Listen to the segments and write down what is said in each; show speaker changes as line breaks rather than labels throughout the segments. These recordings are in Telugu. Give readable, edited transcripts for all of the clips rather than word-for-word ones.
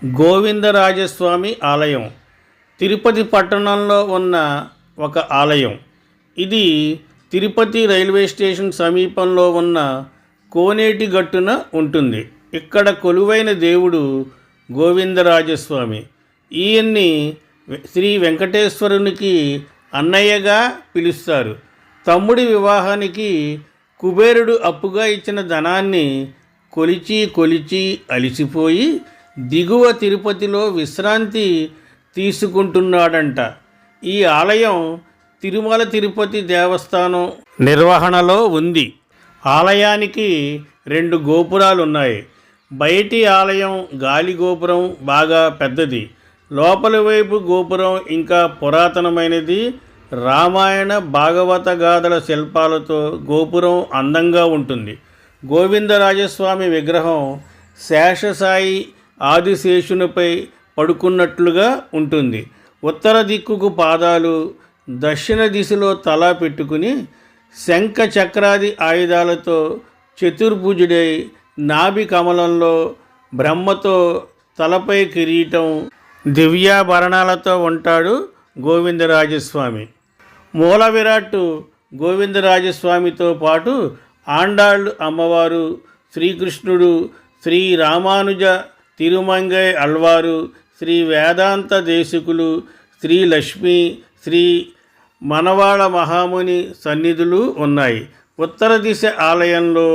గోవిందరాజస్వామి ఆలయం తిరుపతి పట్టణంలో ఉన్న ఒక ఆలయం. ఇది తిరుపతి రైల్వే స్టేషన్ సమీపంలో ఉన్న కోనేటి గట్టున ఉంటుంది. ఇక్కడ కొలువైన దేవుడు గోవిందరాజస్వామి. ఈయన్ని శ్రీ వెంకటేశ్వరునికి అన్నయ్యగా పిలుస్తారు. తమ్ముడి వివాహానికి కుబేరుడు అప్పుగా ఇచ్చిన ధనాన్ని కొలిచి కొలిచి అలిసిపోయి దిగువ తిరుపతిలో విశ్రాంతి తీసుకుంటున్నాడంట. ఈ ఆలయం తిరుమల తిరుపతి దేవస్థానం నిర్వహణలో ఉంది. ఆలయానికి 2 గోపురాలు ఉన్నాయి. బయటి ఆలయం గాలి గోపురం బాగా పెద్దది. లోపలి వైపు గోపురం ఇంకా పురాతనమైనది. రామాయణ భాగవత గాథల శిల్పాలతో గోపురం అందంగా ఉంటుంది. గోవిందరాజస్వామి విగ్రహం శేషసాయి ఆదిశేషునిపై పడుకున్నట్లుగా ఉంటుంది. ఉత్తర దిక్కుకు పాదాలు, దక్షిణ దిశలో తల పెట్టుకుని శంఖ చక్రాది ఆయుధాలతో చతుర్భుజుడై నాభి కమలంలో బ్రహ్మతో తలపై కిరీటం, దివ్యాభరణాలతో ఉంటాడు గోవిందరాజస్వామి. మూల విరాట్టు గోవిందరాజస్వామితో పాటు ఆండాళ్ళు అమ్మవారు, శ్రీకృష్ణుడు, శ్రీ రామానుజ తిరుమంగై అల్వారు, శ్రీ వేదాంత దేశికులు, శ్రీ లక్ష్మి, శ్రీ మనవాళ మహాముని సన్నిధులు ఉన్నాయి. ఉత్తర దిశ ఆలయంలో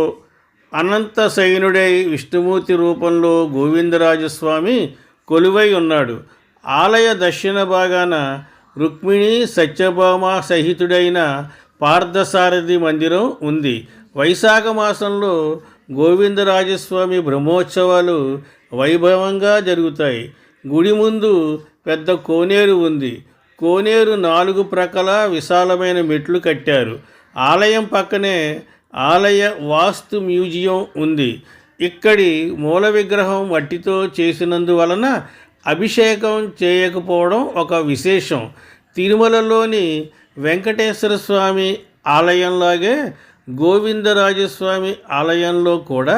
అనంత శయనుడై విష్ణుమూర్తి రూపంలో గోవిందరాజస్వామి కొలువై ఉన్నాడు. ఆలయ దక్షిణ భాగాన రుక్మిణి సత్యభామ సహితుడైన పార్థసారథి మందిరం ఉంది. వైశాఖ మాసంలో గోవిందరాజస్వామి బ్రహ్మోత్సవాలు వైభవంగా జరుగుతాయి. గుడి ముందు పెద్ద కోనేరు ఉంది. కోనేరు 4 ప్రక్కల విశాలమైన మెట్లు కట్టారు. ఆలయం పక్కనే ఆలయ వాస్తు మ్యూజియం ఉంది. ఇక్కడి మూల విగ్రహం మట్టితో చేసినందువలన అభిషేకం చేయకపోవడం ఒక విశేషం. తిరుమలలోని వెంకటేశ్వర స్వామి ఆలయంలాగే గోవిందరాజస్వామి ఆలయంలో కూడా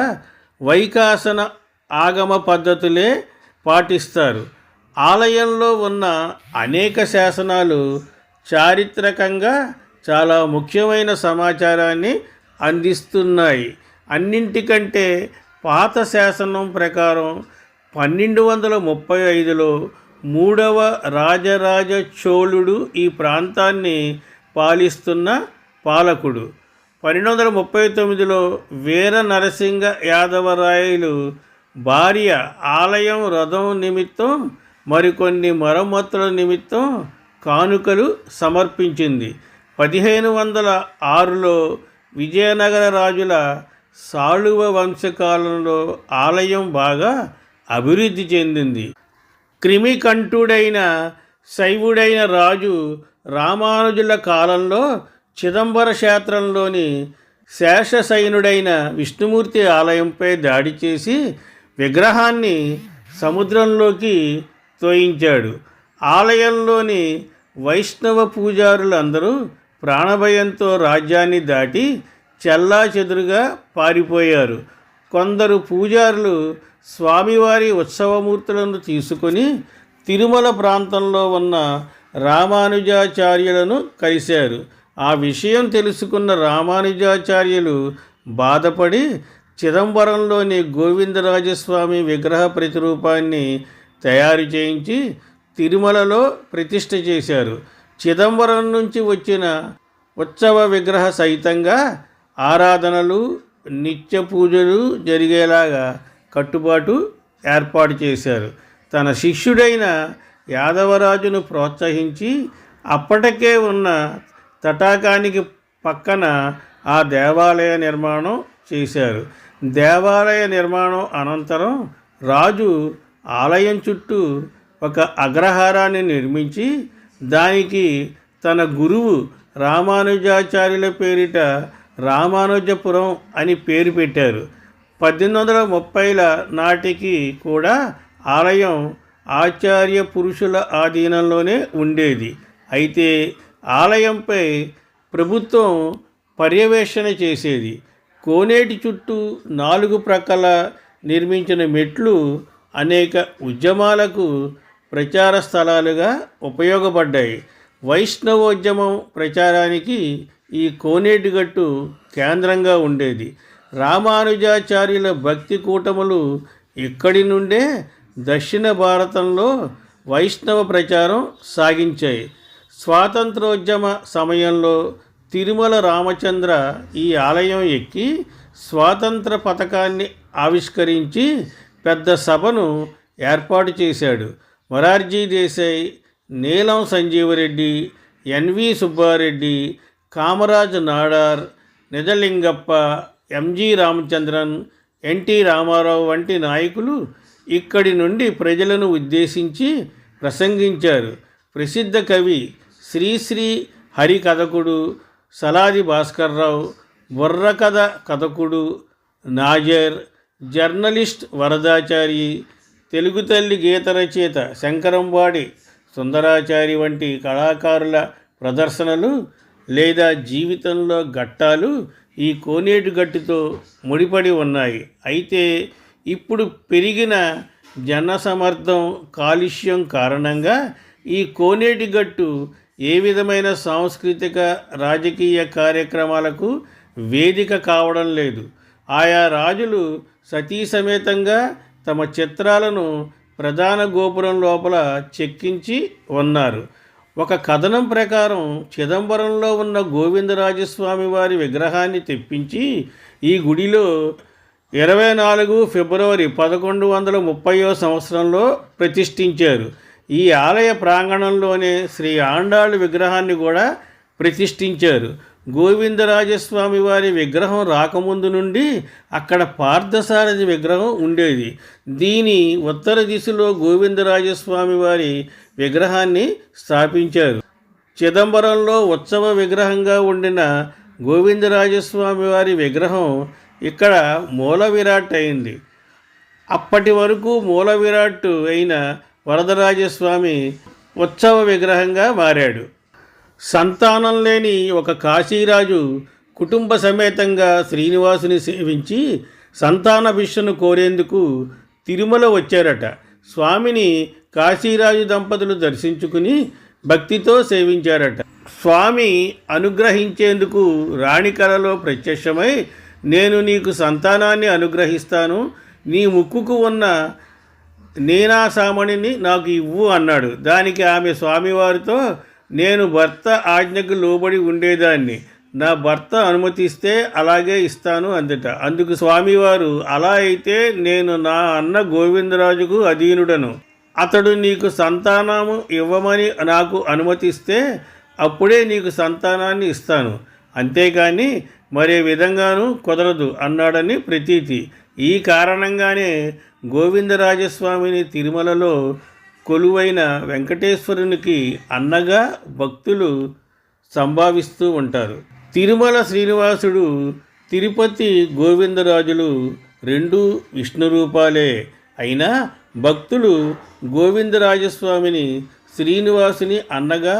వైకాసన ఆగమ పద్ధతులే పాటిస్తారు. ఆలయంలో ఉన్న అనేక శాసనాలు చారిత్రకంగా చాలా ముఖ్యమైన సమాచారాన్ని అందిస్తున్నాయి. అన్నింటికంటే పాత శాసనం ప్రకారం 1235లో 3వ రాజరాజ చోళుడు ఈ ప్రాంతాన్ని పాలిస్తున్న పాలకుడు. 1239లో వీర నరసింగ యాదవరాయలు భార్య ఆలయం రథం నిమిత్తం మరికొన్ని మరమ్మతుల నిమిత్తం కానుకలు సమర్పించింది. 1506లో విజయనగర రాజుల సాళువ వంశకాలంలో ఆలయం బాగా అభివృద్ధి చెందింది. క్రిమికంఠుడైన శైవుడైన రాజు రామానుజుల కాలంలో చిదంబర క్షేత్రంలోని శేషశయనుడైన విష్ణుమూర్తి ఆలయంపై దాడి చేసి విగ్రహాన్ని సముద్రంలోకి తోయించాడు. ఆలయంలోని వైష్ణవ పూజారులందరూ ప్రాణభయంతో రాజ్యాన్ని దాటి చెల్లాచెదురుగా పారిపోయారు. కొందరు పూజారులు స్వామివారి ఉత్సవమూర్తులను తీసుకొని తిరుమల ప్రాంతంలో ఉన్న రామానుజాచార్యులను కలిశారు. ఆ విషయం తెలుసుకున్న రామానుజాచార్యులు బాధపడి చిదంబరంలోని గోవిందరాజస్వామి విగ్రహ ప్రతిరూపాన్ని తయారు చేయించి తిరుమలలో ప్రతిష్ఠ చేశారు. చిదంబరం నుంచి వచ్చిన ఉత్సవ విగ్రహ సహితంగా ఆరాధనలు, నిత్య పూజలు జరిగేలాగా కట్టుబాటు ఏర్పాటు చేశారు. తన శిష్యుడైన యాదవరాజును ప్రోత్సహించి అప్పటికే ఉన్న తటాకానికి పక్కన ఆ దేవాలయ నిర్మాణం చేశారు. దేవాలయ నిర్మాణం అనంతరం రాజు ఆలయం చుట్టూ ఒక అగ్రహారాన్ని నిర్మించి దానికి తన గురువు రామానుజాచార్యుల పేరిట రామానుజపురం అని పేరు పెట్టారు. 1830ల నాటికి కూడా ఆలయం ఆచార్య పురుషుల ఆధీనంలోనే ఉండేది. అయితే ఆలయంపై ప్రభుత్వం పర్యవేక్షణ చేసేది. కోనేటి చుట్టూ 4 ప్రక్కల నిర్మించిన మెట్లు అనేక ఉద్యమాలకు ప్రచార స్థలాలుగా ఉపయోగపడ్డాయి. వైష్ణవోద్యమం ప్రచారానికి ఈ కోనేటిగట్టు కేంద్రంగా ఉండేది. రామానుజాచార్యుల భక్తి కూటములు ఇక్కడి నుండే దక్షిణ భారతంలో వైష్ణవ ప్రచారం సాగించాయి. స్వాతంత్రోద్యమ సమయంలో తిరుమల రామచంద్ర ఈ ఆలయం ఎక్కి స్వాతంత్ర పథకాన్ని ఆవిష్కరించి పెద్ద సభను ఏర్పాటు చేశాడు. Morarji Desai, Neelam Sanjiva Reddy, N V Subba Reddy, Kamaraj Nadar, Nijalingappa, M G Ramachandran, N T Rama Rao వంటి నాయకులు ఇక్కడి నుండి ప్రజలను ఉద్దేశించి ప్రసంగించారు. ప్రసిద్ధ కవి శ్రీశ్రీ హరి కథకుడు, సలాది భాస్కర్రావు, బుర్రకథ కథకుడు నాజర్, జర్నలిస్ట్ వరదాచారి, తెలుగు తల్లి గీత రచయిత శంకరంవాడి సుందరాచారి వంటి కళాకారుల ప్రదర్శనలు లేదా జీవితంలో ఘట్టాలు ఈ కోనేటిగట్టుతో ముడిపడి ఉన్నాయి. అయితే ఇప్పుడు పెరిగిన జనసమర్థం, కాలుష్యం కారణంగా ఈ కోనేటిగట్టు ఏ విధమైన సాంస్కృతిక రాజకీయ కార్యక్రమాలకు వేదిక కావడం లేదు. ఆయా రాజులు సతీ సమేతంగా తమ చిత్రాలను ప్రధాన గోపురం లోపల చెక్కించి ఉన్నారు. ఒక కథనం ప్రకారం చిదంబరంలో ఉన్న గోవిందరాజస్వామి వారి విగ్రహాన్ని తెప్పించి ఈ గుడిలో 24 ఫిబ్రవరి 1130వ సంవత్సరంలో ప్రతిష్ఠించారు. ఈ ఆలయ ప్రాంగణంలోనే శ్రీ ఆండాళ్ విగ్రహాన్ని కూడా ప్రతిష్ఠించారు. గోవిందరాజస్వామి వారి విగ్రహం రాకముందు నుండి అక్కడ పార్థసారథి విగ్రహం ఉండేది. దీని ఉత్తర దిశలో గోవిందరాజస్వామి వారి విగ్రహాన్ని స్థాపించారు. చిదంబరంలో ఉత్సవ విగ్రహంగా ఉండిన గోవిందరాజస్వామి వారి విగ్రహం ఇక్కడ మూల విరాట్ అయింది. అప్పటి వరకు మూల విరాట్ అయిన వరదరాజస్వామి ఉత్సవ విగ్రహంగా మారాడు. సంతానం లేని ఒక కాశీరాజు కుటుంబ సమేతంగా శ్రీనివాసుని సేవించి సంతానభిక్షను కోరేందుకు తిరుమల వచ్చారట. స్వామిని కాశీరాజు దంపతులు దర్శించుకుని భక్తితో సేవించారట. స్వామి అనుగ్రహించేందుకు రాణి కలలో ప్రత్యక్షమై, నేను నీకు సంతానాన్ని అనుగ్రహిస్తాను, నీ ముక్కుకు ఉన్న నీనాసామణిని నాకు ఇవ్వు అన్నాడు. దానికి ఆమె స్వామివారితో, నేను భర్త ఆజ్ఞకు లోబడి ఉండేదాన్ని, నా భర్త అనుమతిస్తే అలాగే ఇస్తాను అందట. అందుకు స్వామివారు, అలా అయితే నేను నా అన్న గోవిందరాజుకు అధీనుడను, అతడు నీకు సంతానము ఇవ్వమని నాకు అనుమతిస్తే అప్పుడే నీకు సంతానాన్ని ఇస్తాను, అంతేకాని మరే విధంగానూ కుదరదు అన్నాడని ప్రతీతి. ఈ కారణంగానే గోవిందరాజస్వామిని తిరుమలలో కొలువైన వెంకటేశ్వరునికి అన్నగా భక్తులు సంభావిస్తూ ఉంటారు. తిరుమల శ్రీనివాసుడు, తిరుపతి గోవిందరాజులు రెండూ విష్ణు రూపాలే అయినా భక్తులు గోవిందరాజస్వామిని శ్రీనివాసుని అన్నగా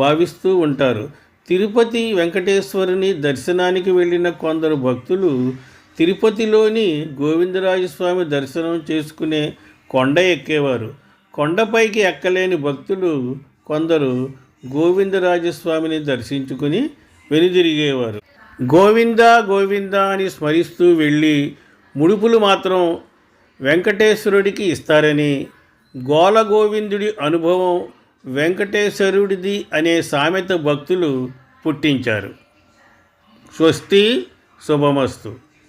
భావిస్తూ ఉంటారు. తిరుపతి వెంకటేశ్వరుని దర్శనానికి వెళ్ళిన కొందరు భక్తులు తిరుపతిలోని గోవిందరాజస్వామి దర్శనం చేసుకునే కొండ ఎక్కేవారు. కొండపైకి ఎక్కలేని భక్తులు కొందరు గోవిందరాజస్వామిని దర్శించుకుని వెనుదిరిగేవారు. గోవింద గోవింద అని స్మరిస్తూ వెళ్ళి ముడుపులు మాత్రం వెంకటేశ్వరుడికి ఇస్తారని, గోల గోవిందుడి అనుభవం వెంకటేశ్వరుడిది అనే సామెత భక్తులు పుట్టించారు. స్వస్తి, శుభమస్తు.